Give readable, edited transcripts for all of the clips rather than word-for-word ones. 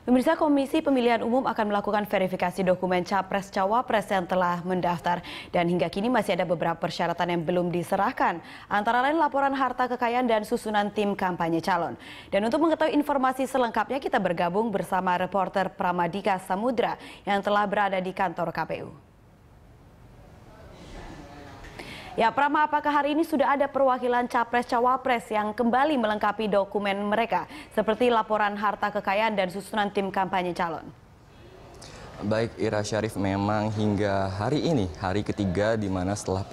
Pemirsa, Komisi Pemilihan Umum akan melakukan verifikasi dokumen Capres-Cawapres yang telah mendaftar. Dan hingga kini masih ada beberapa persyaratan yang belum diserahkan. Antara lain laporan harta kekayaan dan susunan tim kampanye calon. Dan untuk mengetahui informasi selengkapnya kita bergabung bersama reporter Pramadika Samudra yang telah berada di kantor KPU. Ya, Prama, apakah hari ini sudah ada perwakilan Capres-Cawapres yang kembali melengkapi dokumen mereka, seperti laporan harta kekayaan dan susunan tim kampanye calon? Baik, Ira Syarif, memang hingga hari ini, hari ketiga di mana setelah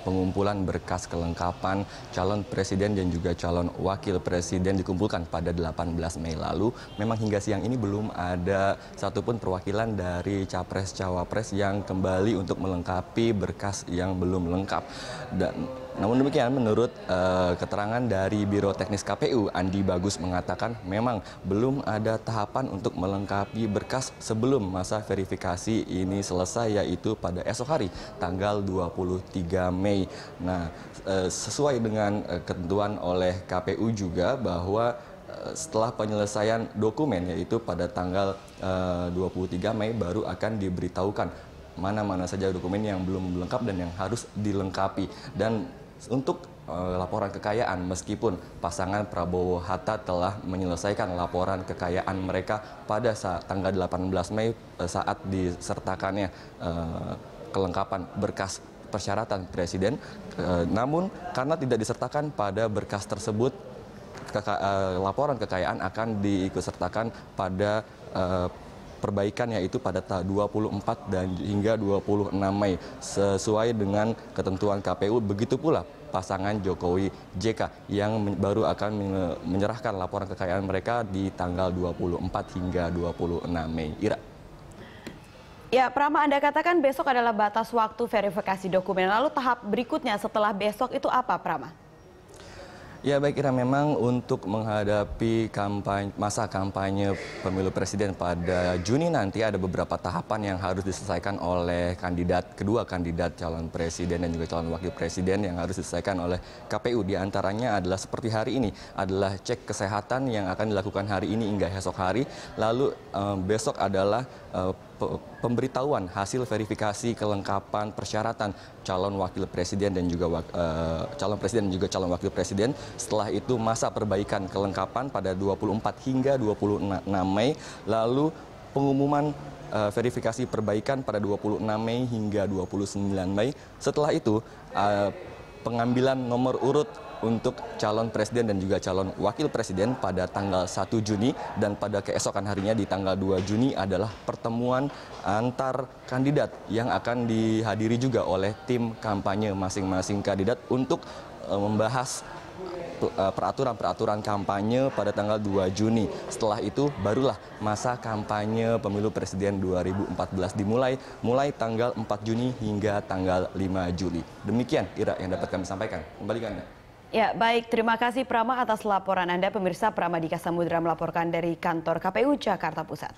pengumpulan berkas kelengkapan calon presiden dan juga calon wakil presiden dikumpulkan pada 18 Mei lalu, memang hingga siang ini belum ada satupun perwakilan dari Capres-Cawapres yang kembali untuk melengkapi berkas yang belum lengkap. Namun demikian, menurut keterangan dari Biro Teknis KPU, Andi Bagus mengatakan memang belum ada tahapan untuk melengkapi berkas sebelum masa verifikasi ini selesai, yaitu pada esok hari, tanggal 23 Mei. Nah, sesuai dengan ketentuan oleh KPU juga bahwa setelah penyelesaian dokumen, yaitu pada tanggal 23 Mei baru akan diberitahukan mana-mana saja dokumen yang belum lengkap dan yang harus dilengkapi. Dan untuk laporan kekayaan, meskipun pasangan Prabowo Hatta telah menyelesaikan laporan kekayaan mereka pada tanggal 18 Mei saat disertakannya kelengkapan berkas persyaratan presiden, namun karena tidak disertakan pada berkas tersebut, laporan kekayaan akan diikutsertakan pada perbaikan, yaitu pada 24 dan hingga 26 Mei sesuai dengan ketentuan KPU. Begitu pula pasangan Jokowi JK yang baru akan menyerahkan laporan kekayaan mereka di tanggal 24 hingga 26 Mei. Ira. Ya, Prama, Anda katakan besok adalah batas waktu verifikasi dokumen. Lalu tahap berikutnya setelah besok itu apa, Prama? Ya, baik, Ira, memang untuk menghadapi masa kampanye pemilu presiden pada Juni nanti ada beberapa tahapan yang harus diselesaikan oleh kedua kandidat calon presiden dan juga calon wakil presiden yang harus diselesaikan oleh KPU. Di antaranya adalah seperti hari ini, adalah cek kesehatan yang akan dilakukan hari ini hingga esok hari. Lalu besok adalah pemberitahuan hasil verifikasi kelengkapan persyaratan calon wakil presiden dan juga calon presiden dan juga calon wakil presiden. Setelah itu masa perbaikan kelengkapan pada 24 hingga 26 Mei. Lalu pengumuman verifikasi perbaikan pada 26 Mei hingga 29 Mei. Setelah itu pengambilan nomor urut untuk calon presiden dan juga calon wakil presiden pada tanggal 1 Juni, dan pada keesokan harinya di tanggal 2 Juni adalah pertemuan antar kandidat yang akan dihadiri juga oleh tim kampanye masing-masing kandidat untuk membahas peraturan-peraturan kampanye pada tanggal 2 Juni. Setelah itu barulah masa kampanye pemilu presiden 2014 dimulai, mulai tanggal 4 Juni hingga tanggal 5 Juli. Demikian, Ira, yang dapat kami sampaikan. Kembali ke Anda. Ya, baik. Terima kasih, Prama, atas laporan Anda. Pemirsa, Pramadika Samudra melaporkan dari kantor KPU Jakarta Pusat.